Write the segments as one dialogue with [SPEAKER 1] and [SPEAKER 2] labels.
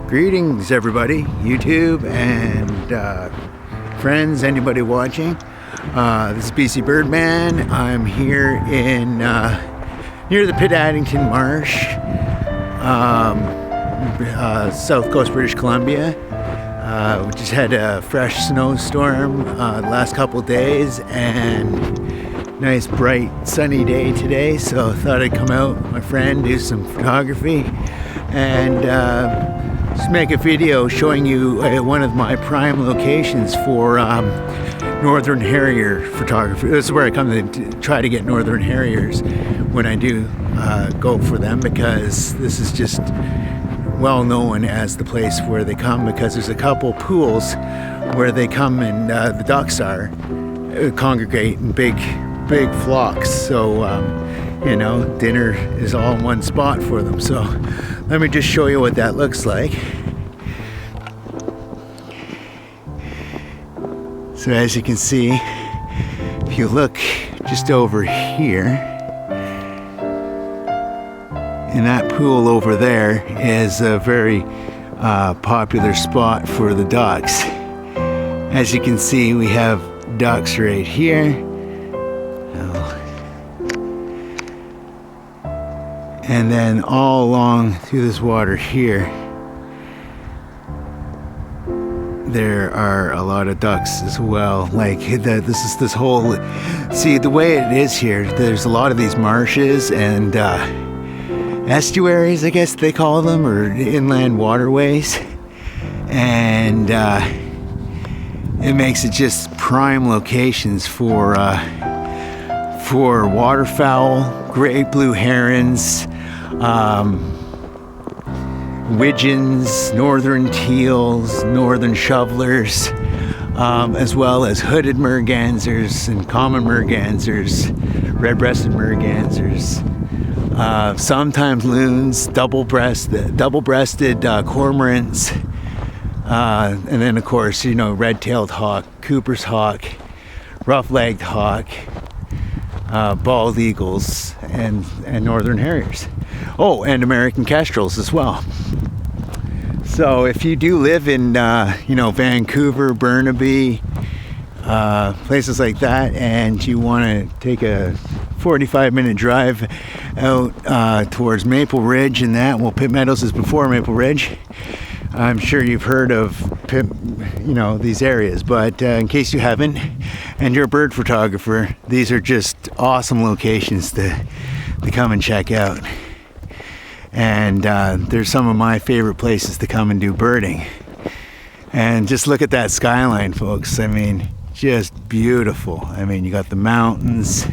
[SPEAKER 1] Greetings everybody, YouTube and friends, anybody watching. This is BC Birdman. I'm here in near the Pitt Addington Marsh, South Coast, British Columbia. We just had a fresh snowstorm the last couple days and nice bright sunny day today, so I thought I'd come out with my friend, do some photography and just make a video showing you one of my prime locations for Northern Harrier photography. This is where I come to try to get Northern Harriers when I do go for them, because this is just well known as the place where they come, because there's a couple pools where they come and the ducks congregate in big flocks. So you know, dinner is all in one spot for them. So let me just show you what that looks like. So as you can see, if you look just over here, in that pool over there is a very popular spot for the ducks. As you can see, we have ducks right here. And then all along through this water here, there are a lot of ducks as well. Like this whole, see the way it is here, there's a lot of these marshes and estuaries, I guess they call them, or inland waterways. And it makes it just prime locations for waterfowl, great blue herons, widgeons, northern teals, northern shovelers, as well as hooded mergansers and common mergansers, red-breasted mergansers, sometimes loons, double-breasted cormorants, and then of course, you know, red-tailed hawk, Cooper's hawk, rough-legged hawk, bald eagles, and northern harriers. Oh, and American kestrels as well. So if you do live in you know, Vancouver, Burnaby, places like that, and you want to take a 45-minute drive out towards Maple Ridge and that, well, Pitt Meadows is before Maple Ridge. I'm sure you've heard of Pitt, you know, these areas, but in case you haven't, and you're a bird photographer, these are just awesome locations to come and check out. And there's some of my favorite places to come and do birding. And just look at that skyline, folks. I mean, just beautiful. I mean, you got the mountains,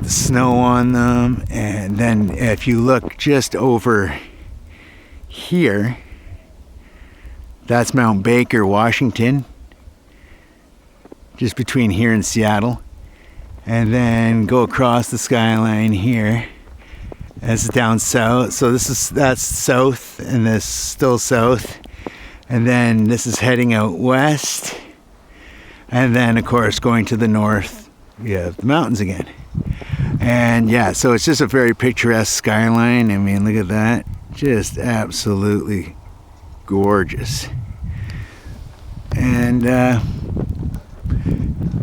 [SPEAKER 1] the snow on them, and then if you look just over here, that's Mount Baker, Washington, just between here and Seattle. And then go across the skyline here. That's down south. So that's south, and this still south. And then this is heading out west. And then of course going to the north, we have the mountains again. And yeah, so it's just a very picturesque skyline. I mean, look at that. Just absolutely gorgeous. And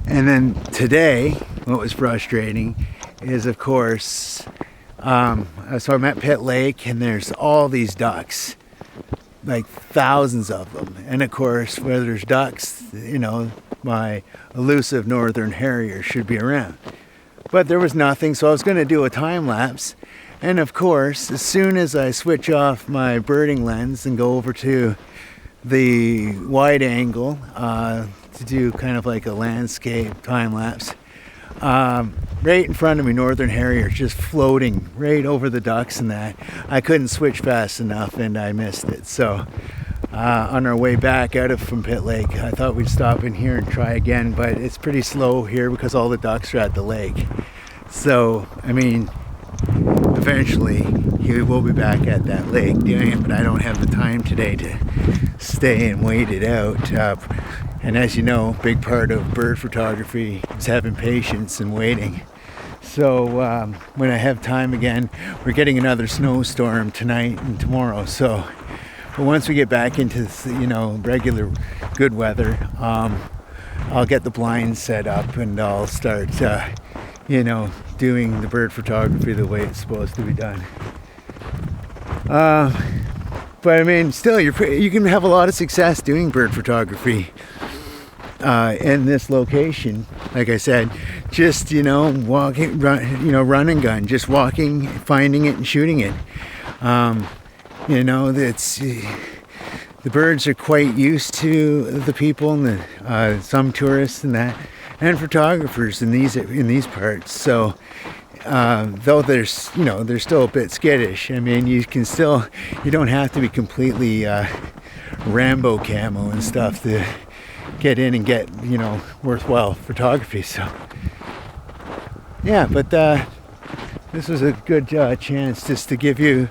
[SPEAKER 1] then today, what was frustrating is, of course, so I'm at Pitt Lake, and there's all these ducks, like thousands of them. And of course, where there's ducks, you know, my elusive Northern Harrier should be around. But there was nothing, so I was going to do a time lapse. And of course, as soon as I switch off my birding lens and go over to the wide angle to do kind of like a landscape time lapse, right in front of me, Northern Harrier just floating right over the ducks and that. I couldn't switch fast enough and I missed it. So on our way back from Pitt Lake, I thought we'd stop in here and try again, but it's pretty slow here because all the ducks are at the lake. So, I mean, eventually he will be back at that lake doing it, but I don't have the time today to stay and wait it out. And as you know, a big part of bird photography is having patience and waiting. So when I have time again, we're getting another snowstorm tonight and tomorrow. So But once we get back into regular good weather, I'll get the blinds set up and I'll start doing the bird photography the way it's supposed to be done. But I mean, still, you can have a lot of success doing bird photography in this location. Like I said, just walking, run and gun, just walking, finding it and shooting it. It's the birds are quite used to the people and some tourists and that, and photographers in these parts. So though they're still a bit skittish. I mean, you don't have to be completely Rambo camo and stuff to get in and get worthwhile photography. So yeah, but this was a good chance just to give you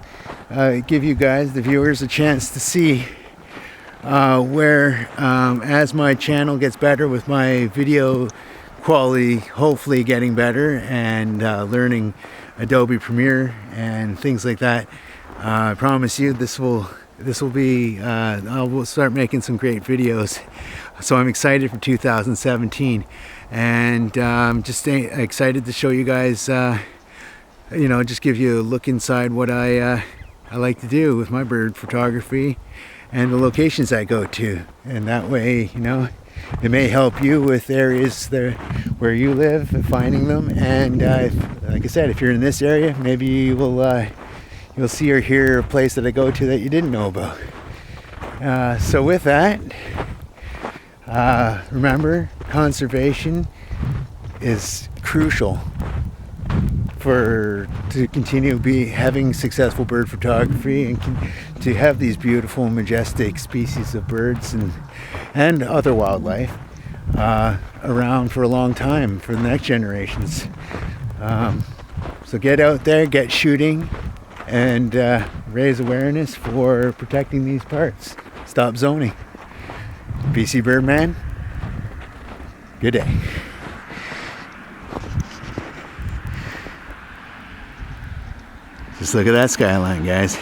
[SPEAKER 1] guys, the viewers, a chance to see where as my channel gets better with my video quality, hopefully getting better, and learning Adobe Premiere and things like that. I promise you this will be I will start making some great videos. So I'm excited for 2017, and just excited to show you guys just give you a look inside what I like to do with my bird photography and the locations I go to, and that way it may help you with areas there where you live and finding them. And like I said, if you're in this area, maybe you'll see or hear a place that I go to that you didn't know about. So with that, remember, conservation is crucial to continue having successful bird photography and to have these beautiful, majestic species of birds and other wildlife around for a long time for the next generations. So get out there, get shooting, and raise awareness for protecting these parts. Stop zoning. BC Birdman, good day. Just look at that skyline, guys.